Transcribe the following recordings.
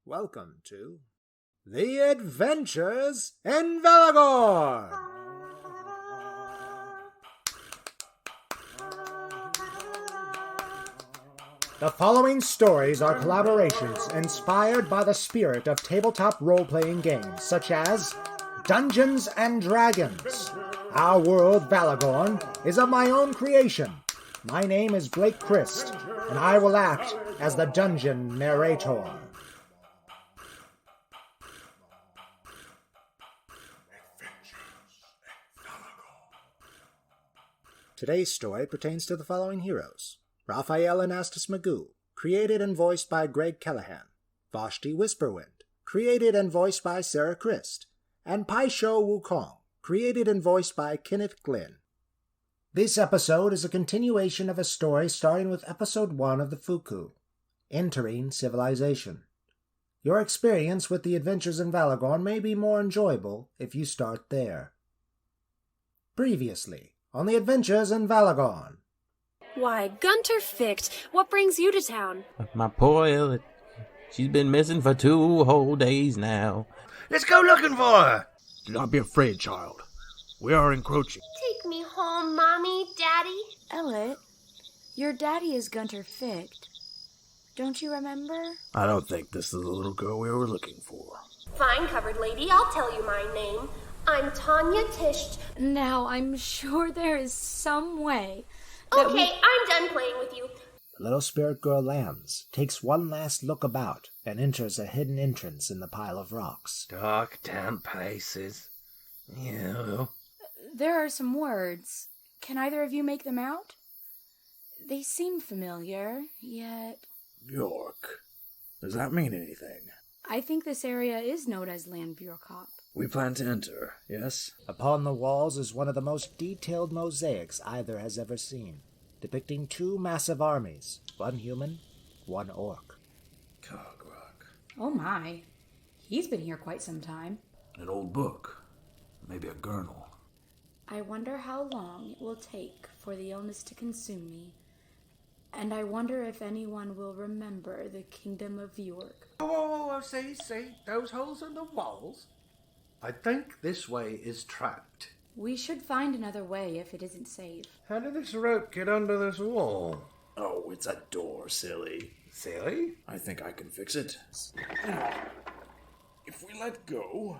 Welcome to The Adventures in Valagorn! The following stories are collaborations inspired by the spirit of tabletop role-playing games such as Dungeons and Dragons. Our world, Valagorn, is of my own creation. My name is Blake Christ, and I will act as the dungeon narrator. Today's story pertains to the following heroes. Raphael and Magoo, created and voiced by Greg Callahan. Vashti Whisperwind, created and voiced by Sarah Christ. And Wukong, created and voiced by Kenneth Glynn. This episode is a continuation of a story starting with episode 1 of the Fuku, Entering Civilization. Your experience with the adventures in Valagorn may be more enjoyable if you start there. Previously, on the adventures in Valagorn. Why, Gunter Fickt, what brings you to town? My poor Ellit. She's been missing for 2 whole days now. Let's go looking for her! Do not be afraid, child. We are encroaching. Take me home, Mommy, Daddy. Ellit, your daddy is Gunter Fickt. Don't you remember? I don't think this is the little girl we were looking for. Fine, covered lady, I'll tell you my name. I'm Tanya Tish. Now, I'm sure there is some way. Okay, I'm done playing with you. The little spirit girl lands, takes one last look about, and enters a hidden entrance in the pile of rocks. Dark, damp places. Yeah. There are some words. Can either of you make them out? They seem familiar, yet... Bjork. Does that mean anything? I think this area is known as Land Bjorkop. We plan to enter, yes? Upon the walls is one of the most detailed mosaics either has ever seen, depicting 2 massive armies, one human, one orc. Cogrock. Oh my. He's been here quite some time. An old book. Maybe a gurnal. I wonder how long it will take for the illness to consume me. And I wonder if anyone will remember the Kingdom of York. Oh, see, those holes in the walls? I think this way is trapped. We should find another way if it isn't safe. How did this rope get under this wall? Oh, it's a door, silly. Silly? I think I can fix it. If we let go,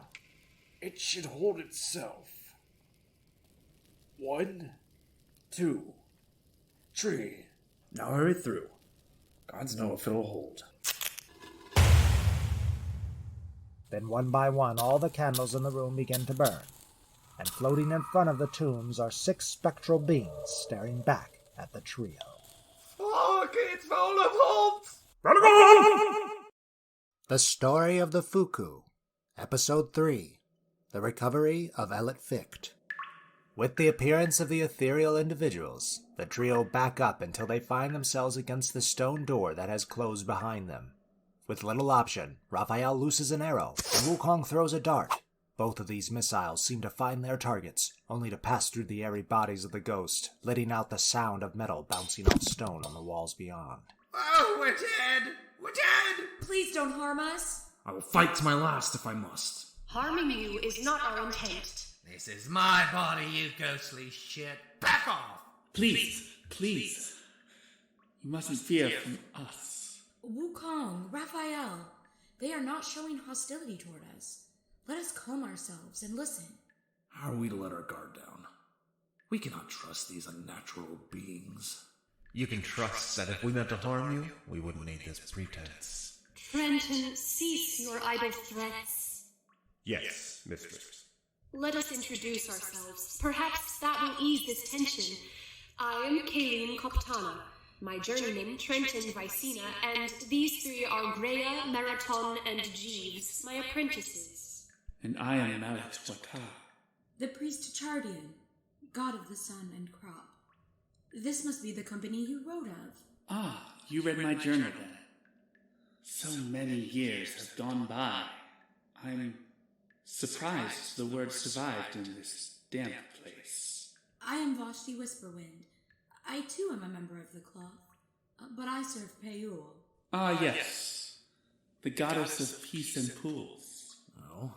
it should hold itself. 1, 2, 3. Now hurry through. Gods know if it'll hold. Then one by one all the candles in the room begin to burn, and floating in front of the tombs are 6 spectral beings staring back at the trio. Look, it's full of holes! The Story of the Fuku, Episode 3, The Recovery of Ellit Fickt. With the appearance of the ethereal individuals, the trio back up until they find themselves against the stone door that has closed behind them. With little option, Raphael looses an arrow, and Wukong throws a dart. Both of these missiles seem to find their targets, only to pass through the airy bodies of the ghost, letting out the sound of metal bouncing off stone on the walls beyond. Oh, we're dead! We're dead! Please don't harm us. I will fight to my last if I must. Harming you is not our intent. This is my body, you ghostly shit. Back off! Please. You mustn't fear from us. Wukong, Raphael, they are not showing hostility toward us. Let us calm ourselves and listen. How are we to let our guard down? We cannot trust these unnatural beings. You can trust that if we meant to harm you, we wouldn't need this pretense. Trenton, cease your idle threats. Yes, mistress. Let us introduce ourselves. Perhaps that will ease this tension. I am Kaline Koptana, my journeyman Trenton Vicina, and these 3 are Greya, Marathon, and Jeeves, my apprentices. And I am Malik Wata. The priest Chardian, god of the sun and crop. This must be the company you wrote of. Ah, you read my journal then. So many years have gone by. I'm surprised the words survived in this damp place. I am Vashti Whisperwind. I too am a member of the cloth. But I serve Peul. Ah, yes. The goddess of peace and pools. Oh,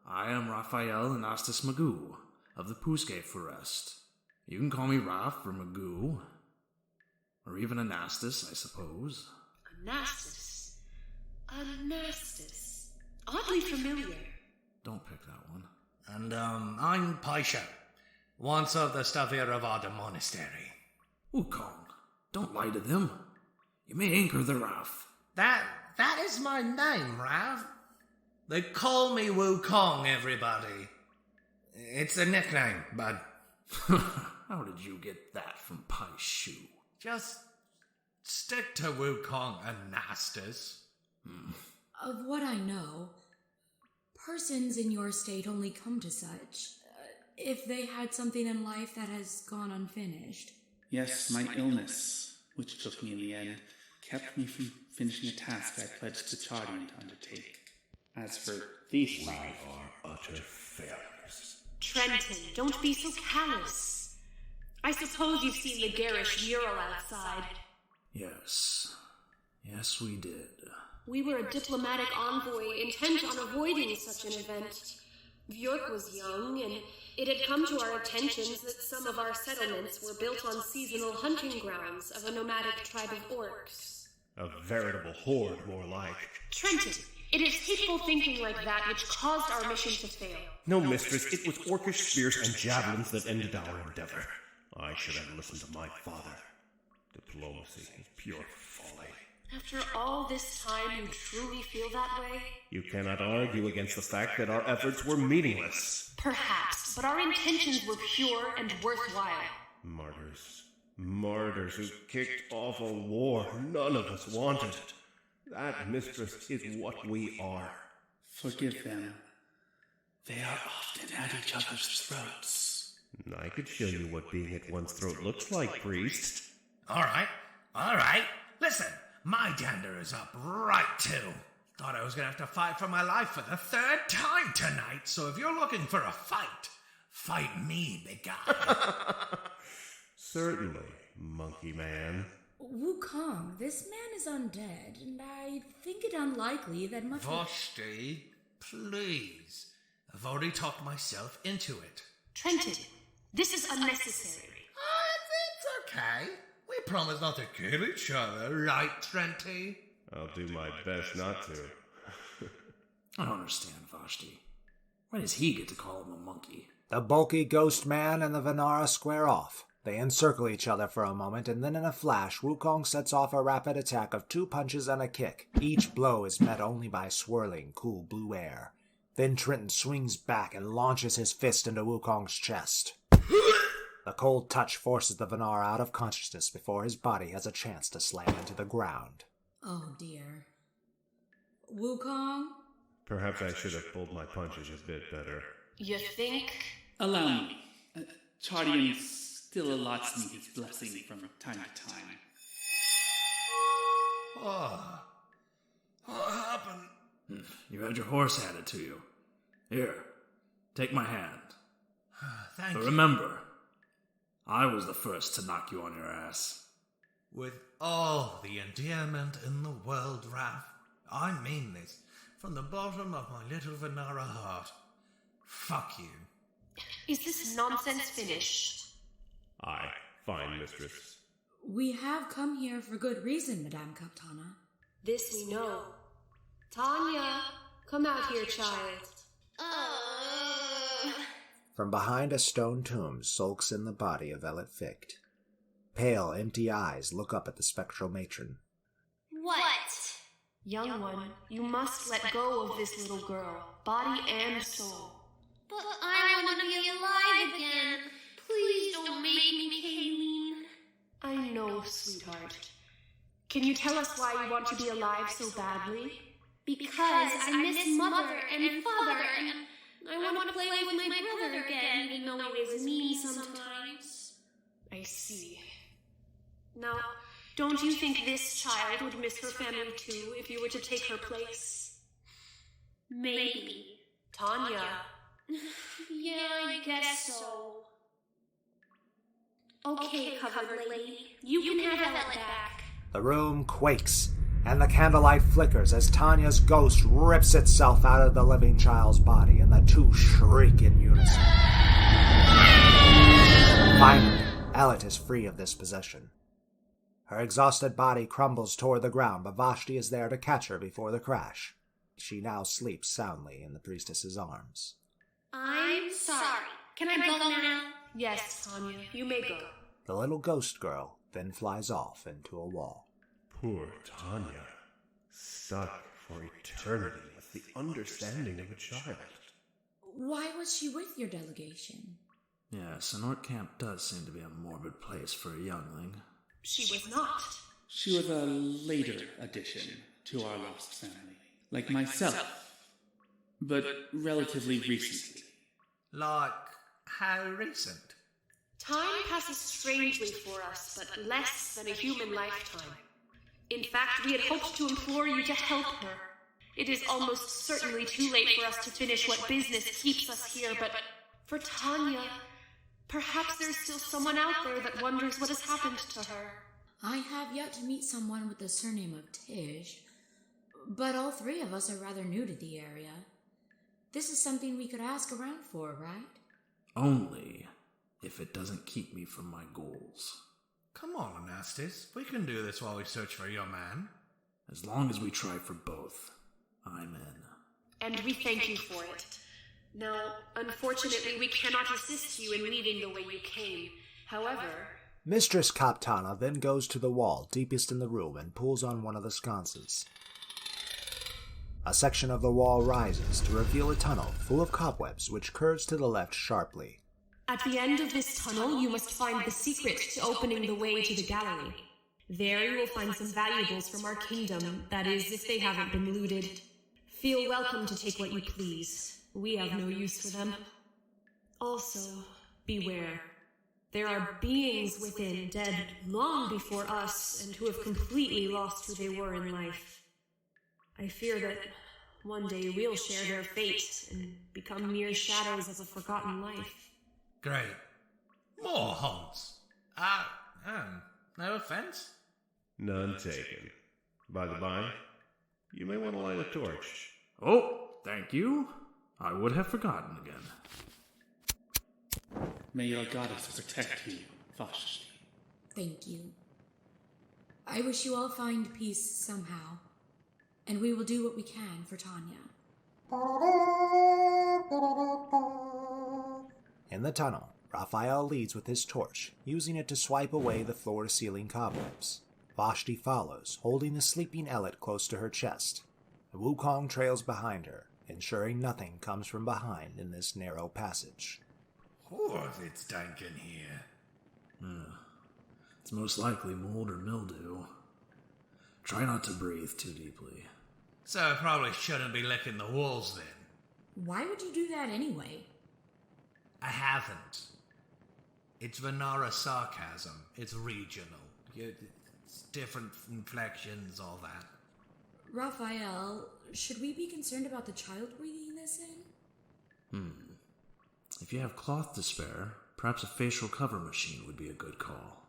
I am Raphael and Magoo of the Puske Forest. You can call me Raph or Magoo. Or even Anastas, I suppose. Anastas. Anastas. Oddly familiar. Don't pick that one. And, I'm Paisha, once of the Stavirravada Monastery. Wukong, don't lie to them. You may anchor the Raph. That is my name, Rav. They call me Wukong, everybody. It's a nickname, bud. How did you get that from Paishu? Just stick to Wukong, Anastas. Of what I know, persons in your state only come to such if they had something in life that has gone unfinished. Yes, my illness, which took me in the end, kept me from finishing a task I pledged to Chardian to undertake. As for these life, are utter failures. Trenton, don't be so callous. I suppose you've seen the garish mural outside. Yes. Yes, we did. We were a diplomatic envoy intent on avoiding such an event. Bjork was young, and it had come to our attentions that some of our settlements were built on seasonal hunting grounds of a nomadic tribe of orcs. A veritable horde, more like. Trenton, it is hateful thinking like that which caused our mission to fail. No, mistress, it was orcish spears and javelins that ended our endeavor. I should have listened to my father. Diplomacy is pure folly. After all this time, you truly feel that way? You cannot argue against the fact that our efforts were meaningless. Perhaps, but our intentions were pure and worthwhile. Martyrs who kicked off a war none of us wanted. That, mistress, is what we are. forgive them. They are often at each other's throats. I could show you what being at one's throat looks like, priest. All right. Listen, my dander is up right too. Thought I was gonna have to fight for my life for the third time tonight, so if you're looking for a fight, fight me, big guy. Certainly, monkey man. Wukong, this man is undead, and I think it unlikely that much... Vashti, please. I've already talked myself into it. Trenton, this is unnecessary. It's okay. We promised not to kill each other, right, Trenty? I'll do my best not to. I don't understand, Vashti. Why does he get to call him a monkey? The bulky ghost man and the Vanara square off. They encircle each other for a moment, and then in a flash, Wukong sets off a rapid attack of 2 punches and a kick. Each blow is met only by swirling, cool blue air. Then Trenton swings back and launches his fist into Wukong's chest. The cold touch forces the Vanara out of consciousness before his body has a chance to slam into the ground. Oh dear. Wukong? Perhaps I should have pulled my punches a bit better. You think? Allow me. Chardian still allots me his blessing from time to time. What happened? You had your horse handed to you. Here, take my hand. Thank But you. remember, I was the first to knock you on your ass. With all the endearment in the world, Raph, I mean this from the bottom of my little Vanara heart. Fuck you. Is this nonsense finished? Aye, fine, mistress. We have come here for good reason, Madame Kaptana. This we know. Tanya, come out here, child. From behind a stone tomb sulks in the body of Ellit Fickt. Pale, empty eyes look up at the spectral matron. What? Young one, you must let go of this little girl, body and soul. But I want to be alive again. Please don't make me, Kayleen. I know, sweetheart. Can you tell us why you want to be alive so badly? Because I miss Mother and Father, and I want to play with my brother again, even though he is mean sometimes. I see. Now, don't you think this child would miss her family too if you were to take her place? Maybe. Tanya. Yeah, I guess so. Okay, covered lady. You can have Ellit back. The room quakes, and the candlelight flickers as Tanya's ghost rips itself out of the living child's body, and the two shriek in unison. Finally, Ellit is free of this possession. Her exhausted body crumbles toward the ground, but Vashti is there to catch her before the crash. She now sleeps soundly in the priestess's arms. I'm sorry. Can I go now? Yes, Tanya, you may go. The little ghost girl then flies off into a wall. Poor Tanya. Stuck for eternity with the understanding of a child. Why was she with your delegation? Yes, an orc camp does seem to be a morbid place for a youngling. She was not. She was a later addition to our lost family, like myself, but relatively recently. Like, how recent? Time passes strangely for us, but less than a human lifetime. In fact, we had hoped to implore you to help her. It is almost certainly too late for us to finish what business keeps us here, but for Tanya, perhaps there's still someone out there that wonders what has happened to her. I have yet to meet someone with the surname of Tish, but all three of us are rather new to the area. This is something we could ask around for, right? Only if it doesn't keep me from my goals. Come on, Anastas. We can do this while we search for your man. As long as we try for both, I'm in. And we thank you for it. Now, unfortunately, we cannot assist you in leaving the way you came. However... Mistress Kaptana then goes to the wall deepest in the room and pulls on one of the sconces. A section of the wall rises to reveal a tunnel full of cobwebs which curves to the left sharply. At the end of this tunnel, you must find the secret to opening the way to the gallery. There you will find some valuables from our kingdom, that is, if they haven't been looted. Feel welcome to take what you please. We have no use for them. Also, beware. There are beings within, dead long before us, and who have completely lost who they were in life. I fear that one day we'll share their fate and become mere shadows of a forgotten life. Great. More haunts. No offense? None taken. By the by, you may want to light a torch. Oh, thank you. I would have forgotten again. May your goddess protect you, Vashti. Thank you. I wish you all find peace somehow, and we will do what we can for Tanya. In the tunnel, Raphael leads with his torch, using it to swipe away the floor-to-ceiling cobwebs. Vashti follows, holding the sleeping Ellit close to her chest. Wukong trails behind her, ensuring nothing comes from behind in this narrow passage. Oh, if it's dank in here. It's most likely mold or mildew. Try not to breathe too deeply. So I probably shouldn't be licking the walls then. Why would you do that anyway? I haven't. It's Venara sarcasm. It's regional. It's different inflections, all that. Raphael, should we be concerned about the child breathing this in? If you have cloth to spare, perhaps a facial cover machine would be a good call.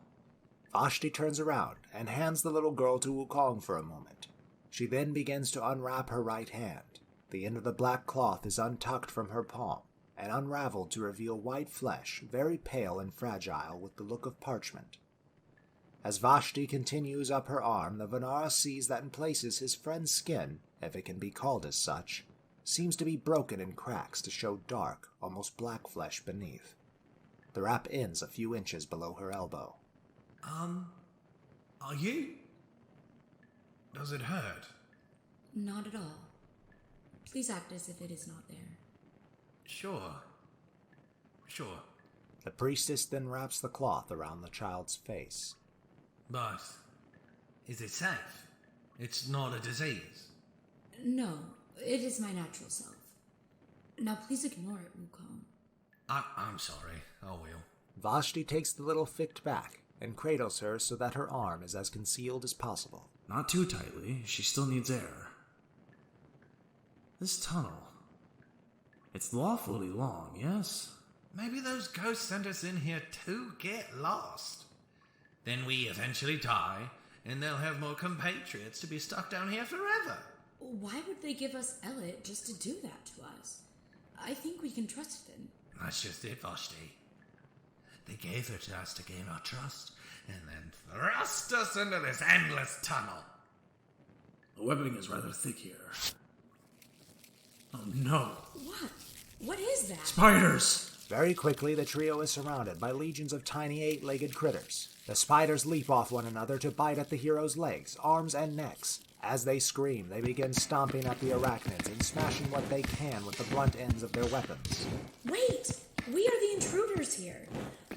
Vashti turns around and hands the little girl to Wukong for a moment. She then begins to unwrap her right hand. The end of the black cloth is untucked from her palm and unraveled to reveal white flesh, very pale and fragile with the look of parchment. As Vashti continues up her arm, the Venara sees that in places his friend's skin, if it can be called as such, seems to be broken in cracks to show dark, almost black flesh beneath. The wrap ends a few inches below her elbow. Are you? Does it hurt? Not at all. Please act as if it is not there. Sure. The priestess then wraps the cloth around the child's face. But is it safe? It's not a disease. No, it is my natural self. Now please ignore it, Wukong. I'm sorry. I will. Vashti takes the little Fickt back and cradles her so that her arm is as concealed as possible. Not too tightly. She still needs air. This tunnel. It's lawfully long, yes? Maybe those ghosts sent us in here to get lost. Then we eventually die, and they'll have more compatriots to be stuck down here forever. Why would they give us Ellit just to do that to us? I think we can trust them. That's just it, Vashti. They gave her to us to gain our trust, and then thrust us into this endless tunnel. The webbing is rather thick here. Oh no! What? What is that? Spiders! Very quickly, the trio is surrounded by legions of tiny 8-legged critters. The spiders leap off one another to bite at the heroes' legs, arms, and necks. As they scream, they begin stomping at the arachnids and smashing what they can with the blunt ends of their weapons. Wait! We are the intruders here.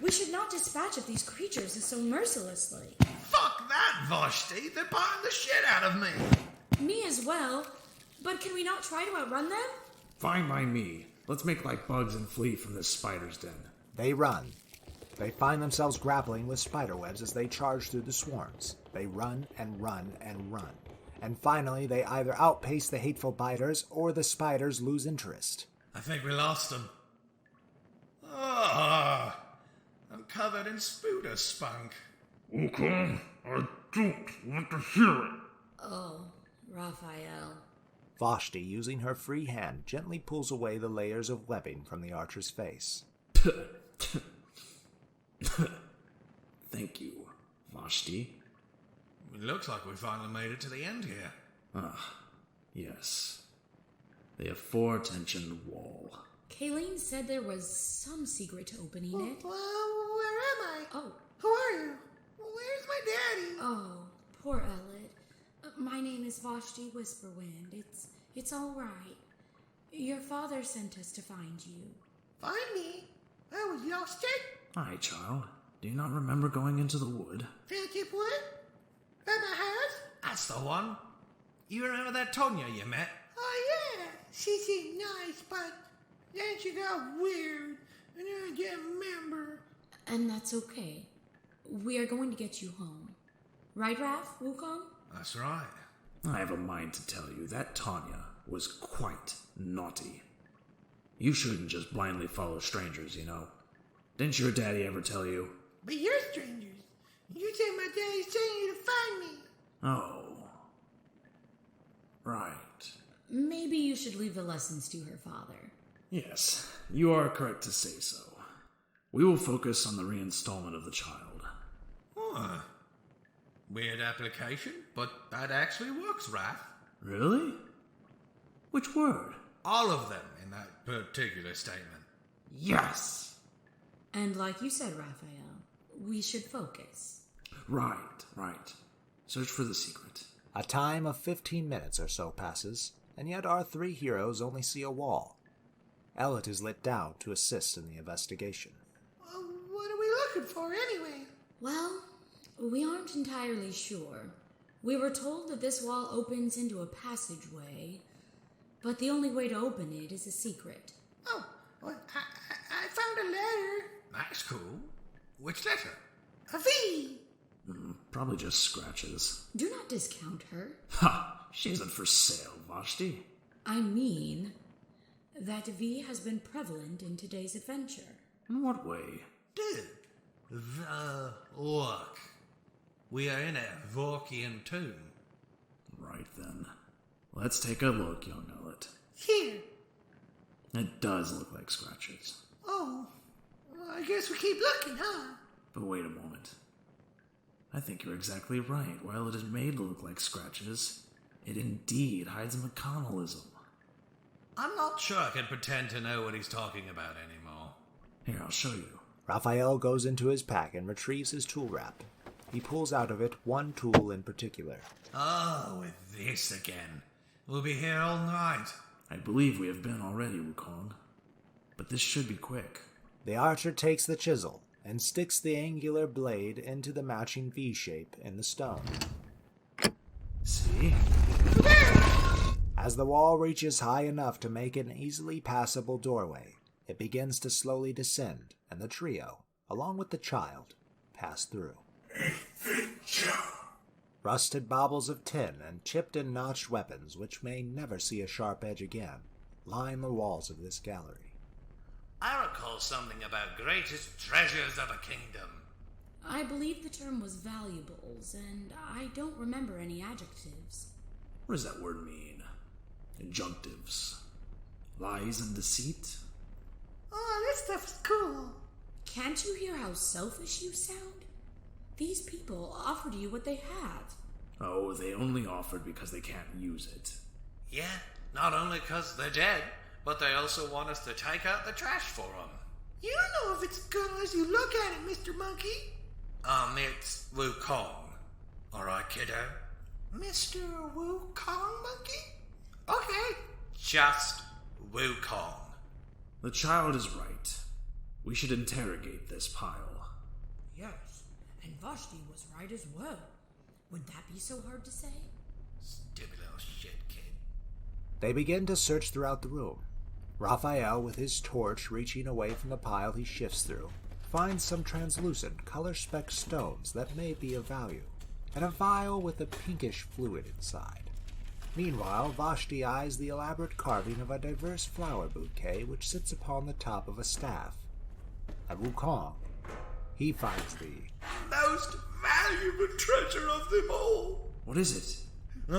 We should not dispatch of these creatures so mercilessly. Fuck that, Vashti! They're biting the shit out of me! Me as well. But can we not try to outrun them? Fine by me. Let's make like bugs and flee from this spider's den. They run. They find themselves grappling with spiderwebs as they charge through the swarms. They run and run and run. And finally, they either outpace the hateful biters or the spiders lose interest. I think we lost them. Ah, I'm covered in spooder spunk. Wukong, I don't want to hear it. Oh, Raphael. Vashti, using her free hand, gently pulls away the layers of webbing from the archer's face. Thank you, Vashti. It looks like we finally made it to the end here. Ah, yes. They have 4-tension wall. Kayleen said there was some secret to opening it. Well, where am I? Oh. Who are you? Where's my daddy? Oh, poor Ellit. My name is Vashti Whisperwind. It's all right. Your father sent us to find you. Find me? I was lost it. Hi, child. Do you not remember going into the wood? Fellowship Wood? At my house? That's the one. You remember that Tonya you met? Oh, yeah. She seemed nice, but then she got weird, and I can't remember. And that's okay. We are going to get you home. Right, Raph, Wukong? That's right. I have a mind to tell you that Tanya was quite naughty. You shouldn't just blindly follow strangers, you know. Didn't your daddy ever tell you? But you're strangers. You said my daddy's telling you to find me. Oh. Right. Maybe you should leave the lessons to her father. Yes, you are correct to say so. We will focus on the reinstallment of the child. Huh. Weird application, but that actually works, Raph. Really? Which word? All of them in that particular statement. Yes! And like you said, Raphael, we should focus. Right. Search for the secret. A time of 15 minutes or so passes, and yet our 3 heroes only see a wall. Ellit is lit down to assist in the investigation. What are we looking for, anyway? Well, we aren't entirely sure. We were told that this wall opens into a passageway, but the only way to open it is a secret. Oh, well, I found a letter. That's cool. Which letter? A V. Probably just scratches. Do not discount her. Ha! She isn't for sale, Vashti. I mean, that V has been prevalent in today's adventure. In what way? Dude, look. We are in a Vorkian tomb. Right then. Let's take a look, young Ellit. Here. It does look like scratches. Oh, well, I guess we keep looking, huh? But wait a moment. I think you're exactly right. While it is made to look like scratches, it indeed hides McConnellism. I'm not sure I can pretend to know what he's talking about anymore. Here, I'll show you. Raphael goes into his pack and retrieves his tool wrap. He pulls out of it one tool in particular. Oh, with this again. We'll be here all night. I believe we have been already, Wukong. But this should be quick. The archer takes the chisel and sticks the angular blade into the matching V shape in the stone. See? As the wall reaches high enough to make an easily passable doorway, it begins to slowly descend, and the trio, along with the child, pass through. Rusted baubles of tin and chipped and notched weapons, which may never see a sharp edge again, line the walls of this gallery. I recall something about greatest treasures of a kingdom. I believe the term was valuables, and I don't remember any adjectives. What does that word mean? Injunctives. Lies and deceit? Oh, this stuff's cool. Can't you hear how selfish you sound? These people offered you what they have. Oh, they only offered because they can't use it. Yeah, not only because they're dead, but they also want us to take out the trash for them. You don't know if it's good unless you look at it, Mr. Monkey. It's Wukong. Alright, kiddo? Mr. Wukong Monkey? Okay. Just Wukong. The child is right. We should interrogate this pile. Yes, and Vashti was right as well. Would that be so hard to say? Stupid little shit kid. They begin to search throughout the room. Raphael, with his torch reaching away from the pile he shifts through, finds some translucent, color-specked stones that may be of value, and a vial with a pinkish fluid inside. Meanwhile, Vashti eyes the elaborate carving of a diverse flower bouquet which sits upon the top of a staff. At Wukong, he finds the most valuable treasure of them all. What is it? A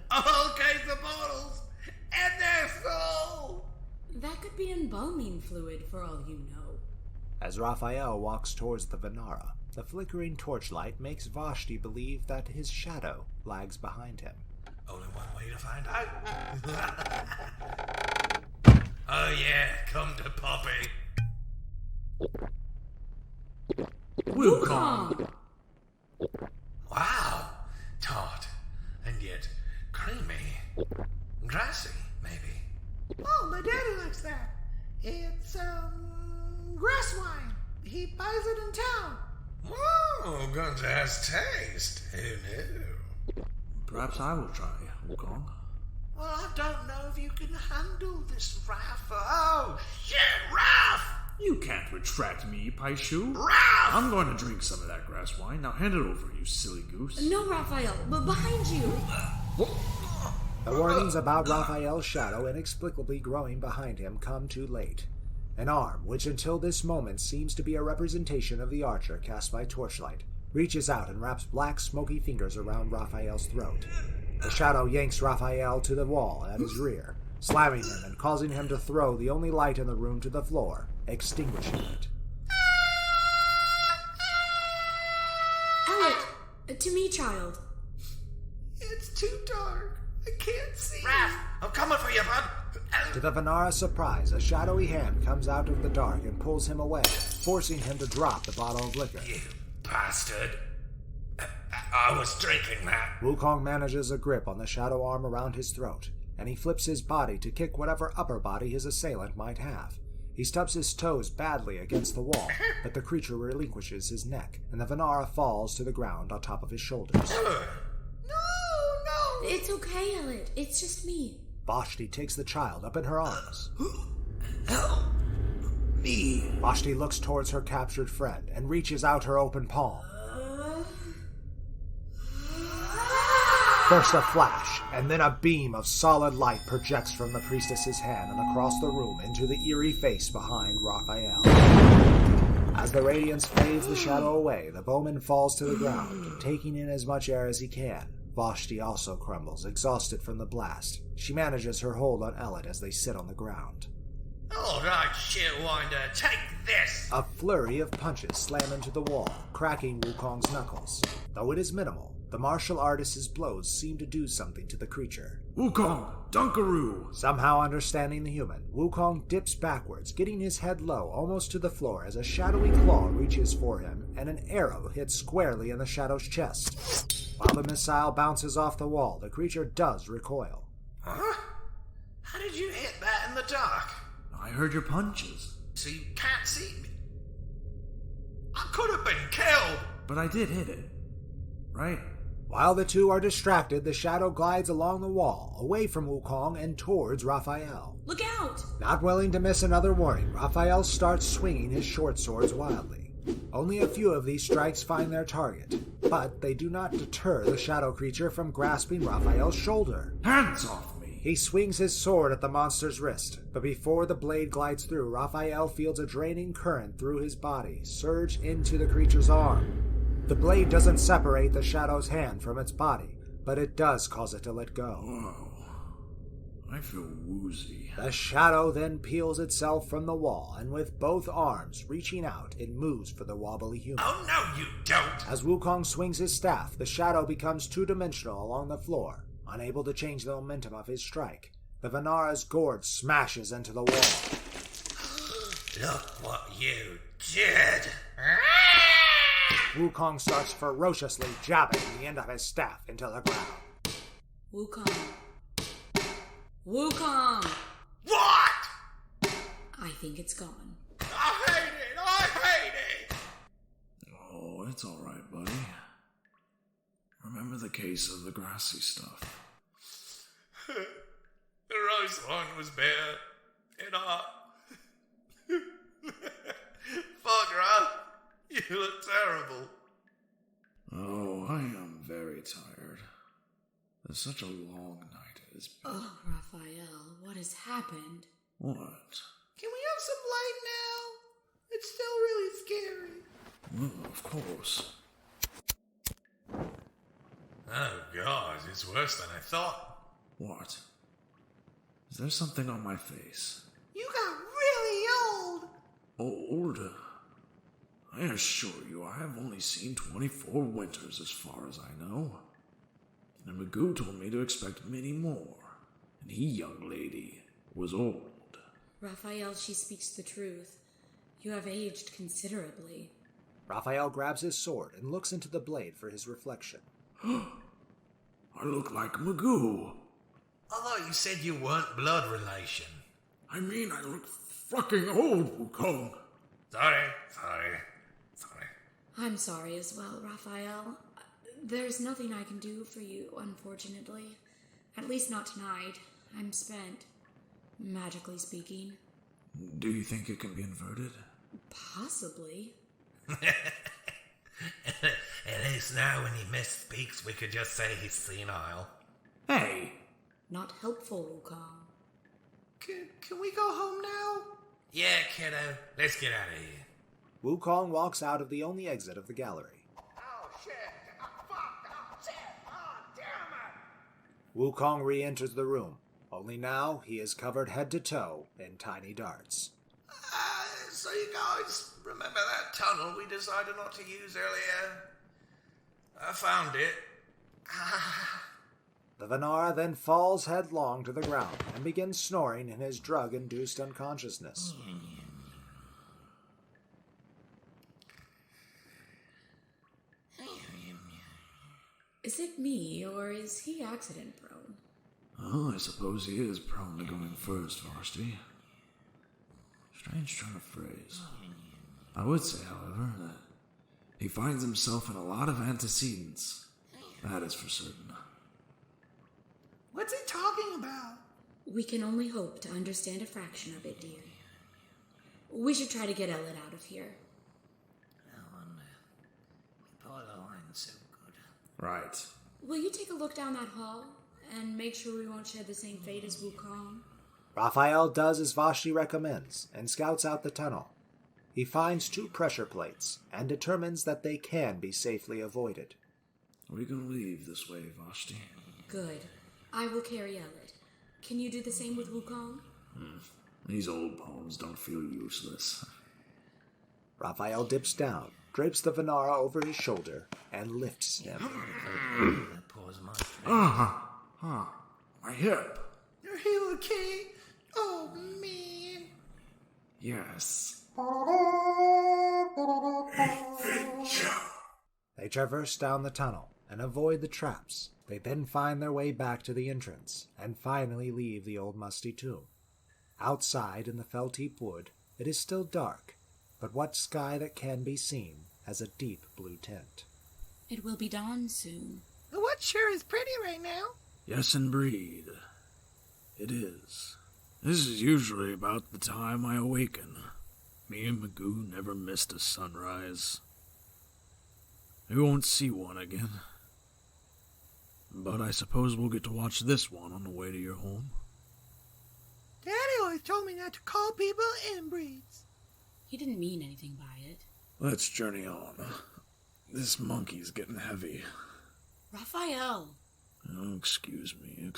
whole case of bottles, and they're full. That could be embalming fluid for all you know. As Raphael walks towards the Vanara, the flickering torchlight makes Vashti believe that his shadow lags behind him. Only one way to find out. Oh yeah, come to Poppy. Wukong! Wow, tart, and yet creamy. Grassy, maybe. Oh, my daddy likes that. It's, grass wine. He buys it in town. Whoa, Gunter has taste. Who knew? Perhaps I will try, Wukong. Well, I don't know if you can handle this, Raph. Oh, shit, Raph! You can't retract me, Paishu. Raph! I'm going to drink some of that grass wine. Now hand it over, you silly goose. No, Raphael, but behind you. The warnings about Raphael's shadow inexplicably growing behind him come too late. An arm, which until this moment seems to be a representation of the archer cast by torchlight, reaches out and wraps black, smoky fingers around Raphael's throat. The shadow yanks Raphael to the wall at his rear, slamming him and causing him to throw the only light in the room to the floor, extinguishing it. Ellit, to me, child. It's too dark. I can't see. Raph, I'm coming for you, bud. To the Vanara's surprise, a shadowy hand comes out of the dark and pulls him away, forcing him to drop the bottle of liquor. You bastard. I was drinking that. Wukong manages a grip on the shadow arm around his throat, and he flips his body to kick whatever upper body his assailant might have. He stubs his toes badly against the wall, but the creature relinquishes his neck, and the Vanara falls to the ground on top of his shoulders. No! It's okay, Ellit. It's just me. Vashti takes the child up in her arms. Help me. Vashti looks towards her captured friend and reaches out her open palm. First a flash, and then a beam of solid light projects from the priestess's hand and across the room into the eerie face behind Raphael. As the radiance fades the shadow away, the bowman falls to the ground, taking in as much air as he can. Vashti also crumbles, exhausted from the blast. She manages her hold on Ellit as they sit on the ground. All right, shitwinder, take this! A flurry of punches slam into the wall, cracking Wukong's knuckles. Though it is minimal, the martial artist's blows seem to do something to the creature. Wukong, Dunkaroo! Somehow understanding the human, Wukong dips backwards, getting his head low almost to the floor as a shadowy claw reaches for him and an arrow hits squarely in the shadow's chest. While the missile bounces off the wall, the creature does recoil. Huh? How did you hit that in the dark? I heard your punches. So you can't see me? I could have been killed! But I did hit it. Right? While the two are distracted, the shadow glides along the wall, away from Wukong and towards Raphael. Look out! Not willing to miss another warning, Raphael starts swinging his short swords wildly. Only a few of these strikes find their target, but they do not deter the shadow creature from grasping Raphael's shoulder. Hands off me! He swings his sword at the monster's wrist, but before the blade glides through, Raphael feels a draining current through his body surge into the creature's arm. The blade doesn't separate the shadow's hand from its body, but it does cause it to let go. Whoa. I feel woozy. The shadow then peels itself from the wall, and with both arms reaching out, it moves for the wobbly human. Oh, no, you don't! As Wukong swings his staff, the shadow becomes two-dimensional along the floor, unable to change the momentum of his strike. The Vanara's gourd smashes into the wall. Look what you did! Wukong starts ferociously jabbing the end of his staff into the ground. Wukong. Wukong! What? I think it's gone. I hate it! I hate it! Oh, it's alright, buddy. Remember the case of the grassy stuff? The roast one was better. And fuck, Rob. You look terrible. Oh, I am very tired. It's such a long night it has been. Oh, Raphael, what has happened? What? Can we have some light now? It's still really scary. Well, of course. Oh, God, it's worse than I thought. What? Is there something on my face? You got really old. Old? I assure you, I have only seen 24 winters as far as I know. And Magoo told me to expect many more. And he, young lady, was old. Raphael, she speaks the truth. You have aged considerably. Raphael grabs his sword and looks into the blade for his reflection. I look like Magoo. I thought you said you weren't blood relation. I mean, I look fucking old, Wukong. Sorry. I'm sorry as well, Raphael. There's nothing I can do for you, unfortunately. At least not tonight. I'm spent. Magically speaking. Do you think it can be inverted? Possibly. At least now when he misspeaks, we could just say he's senile. Hey! Not helpful, Wukong. Can we go home now? Yeah, kiddo. Let's get out of here. Wukong walks out of the only exit of the gallery. Oh, shit. Oh, fuck. Oh, shit. Oh, damn it. Wukong re-enters the room, only now he is covered head to toe in tiny darts. So you guys remember that tunnel we decided not to use earlier? I found it. The Vanara then falls headlong to the ground and begins snoring in his drug-induced unconsciousness. Is it me, or is he accident-prone? Oh, I suppose he is prone to going first, Vashti. Strange turn of phrase. I would say, however, that he finds himself in a lot of antecedents. That is for certain. What's he talking about? We can only hope to understand a fraction of it, dear. We should try to get Ellit out of here. so good. Right. Will you take a look down that hall and make sure we won't share the same fate as Wukong? Raphael does as Vashti recommends and scouts out the tunnel. He finds 2 pressure plates and determines that they can be safely avoided. We can leave this way, Vashti. Good. I will carry Ellit. Can you do the same with Wukong? These old bones don't feel useless. Raphael dips down, drapes the Vanara over his shoulder, and lifts him. My hip. Are you okay? Oh, man. Yes. They traverse down the tunnel and avoid the traps. They then find their way back to the entrance and finally leave the old musty tomb. Outside in the felt-heap wood, it is still dark, but what sky that can be seen has a deep blue tint. It will be dawn soon. What sure is pretty right now? Yes, indeed. It is. This is usually about the time I awaken. Me and Magoo never missed a sunrise. We won't see one again. But I suppose we'll get to watch this one on the way to your home. Daddy always told me not to call people inbreeds. He didn't mean anything by it. Let's journey on. This monkey's getting heavy. Raphael! Oh, excuse me.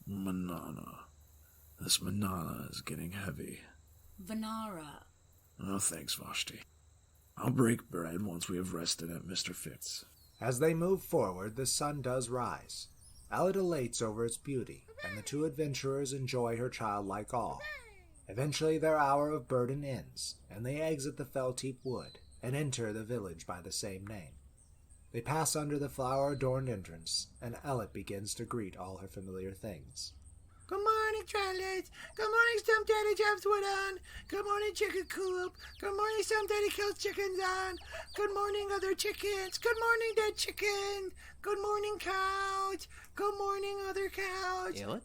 Manana. This manana is getting heavy. Vanara. Oh, thanks, Vashti. I'll break bread once we have rested at Mr. Fickt's. As they move forward, the sun does rise. Ellit elates over its beauty, and the two adventurers enjoy her childlike awe. Eventually their hour of burden ends, and they exit the Fellteep Wood and enter the village by the same name. They pass under the flower-adorned entrance, and Ellit begins to greet all her familiar things. Good morning, Charlotte. Good morning, Stump Daddy Jobs Wood on. Good morning, Chicken Coop. Good morning, Stump Daddy Kills Chickens on. Good morning, other chickens. Good morning, dead chicken. Good morning, cows. Good morning, other cows. Ellit?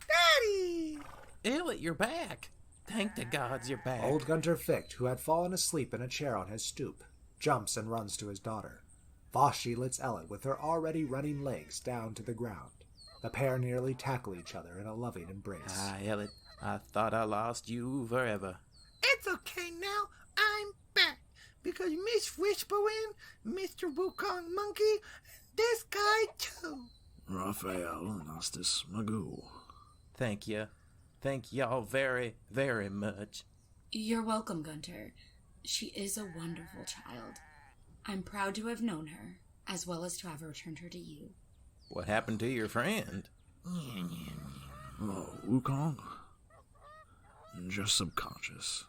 Daddy! Ellit, you're back. Thank the gods you're back. Old Gunter Fickt, who had fallen asleep in a chair on his stoop, jumps and runs to his daughter. Vashti lets Ellit with her already running legs down to the ground. The pair nearly tackle each other in a loving embrace. Ah, Ellit, I thought I lost you forever. It's okay now. I'm back. Because Miss Whisperwind, Mr. Wukong Monkey, this guy too. Raphael and Astis Magoo. Thank you. Thank y'all very, very much. You're welcome, Gunter. She is a wonderful child. I'm proud to have known her, as well as to have returned her to you. What happened to your friend? Oh, Wukong? Just subconscious.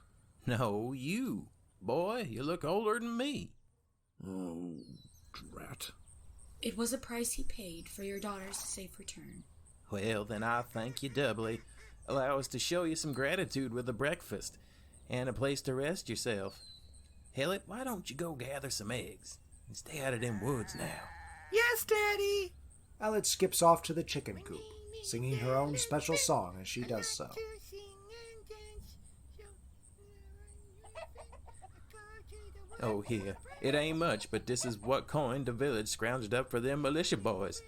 No, you. Boy, you look older than me. Oh, drat. It was a price he paid for your daughter's safe return. Well, then I thank you doubly. Allow us to show you some gratitude with a breakfast and a place to rest yourself. Ellit, why don't you go gather some eggs and stay out of them woods now? Yes, Daddy. Ellit skips off to the chicken coop, singing her own special song as she does so. Oh, here. It ain't much, but this is what coin the village scrounged up for them militia boys.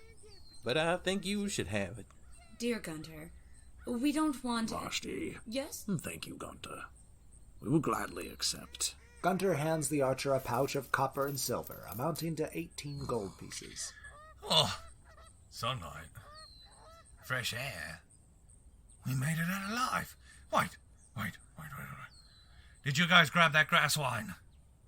But I think you should have it. Dear Gunter, we don't want... Vashti. Yes? Thank you, Gunter. We will gladly accept. Gunter hands the archer a pouch of copper and silver, amounting to 18 gold pieces. Oh, sunlight. Fresh air. We made it out alive. Wait. Did you guys grab that grass wine?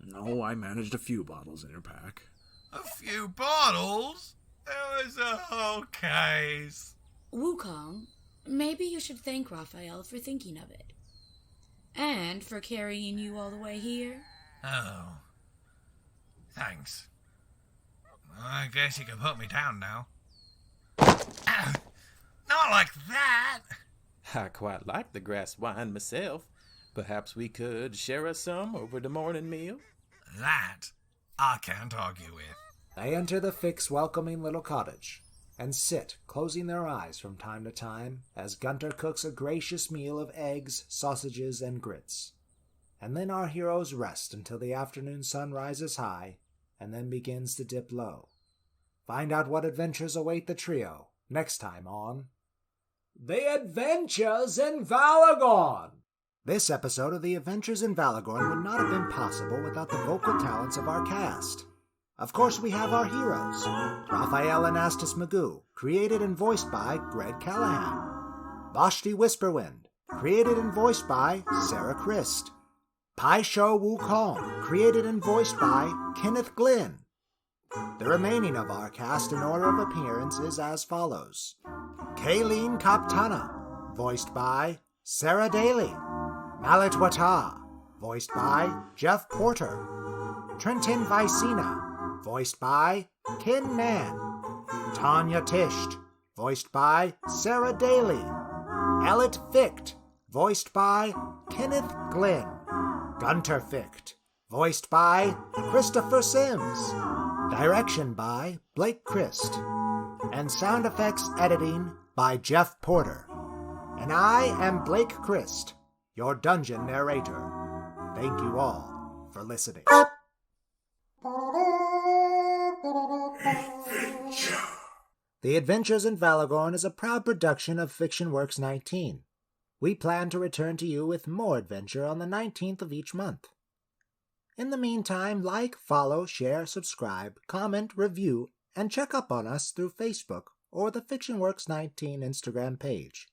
No, I managed a few bottles in your pack. A few bottles? There was a whole case. Wukong, maybe you should thank Raphael for thinking of it. And for carrying you all the way here. Oh. Thanks. I guess you can put me down now. Ow. Not like that! I quite like the grass wine myself. Perhaps we could share us some over the morning meal? That I can't argue with. They enter the Fickt's welcoming little cottage and sit, closing their eyes from time to time as Gunter cooks a gracious meal of eggs, sausages, and grits. And then our heroes rest until the afternoon sun rises high and then begins to dip low. Find out what adventures await the trio next time on The Adventures in Valagorn! This episode of The Adventures in Valagorn would not have been possible without the vocal talents of our cast. Of course, we have our heroes, Raphael and Astis Magoo, created and voiced by Greg Callahan. Vashti Whisperwind, created and voiced by Sarah Christ. Paisho Wukong, created and voiced by Kenneth Glynn. The remaining of our cast in order of appearance is as follows. Kayleen Kaptana, voiced by Sarah Daly. Malit Wata, voiced by Jeff Porter. Trenton Vicina, voiced by Ken Mann. Tanya Tisht, voiced by Sarah Daly. Ellit Fickt, voiced by Kenneth Glynn. Gunter Fickt, voiced by Christopher Sims. Direction by Blake Christ. And sound effects editing by Jeff Porter. And I am Blake Christ, your dungeon narrator. Thank you all for listening. Adventure. The Adventures in Valagorn is a proud production of FictionWorks 19. We plan to return to you with more adventure on the 19th of each month. In the meantime, like, follow, share, subscribe, comment, review, and check up on us through Facebook or the FictionWorks 19 Instagram page.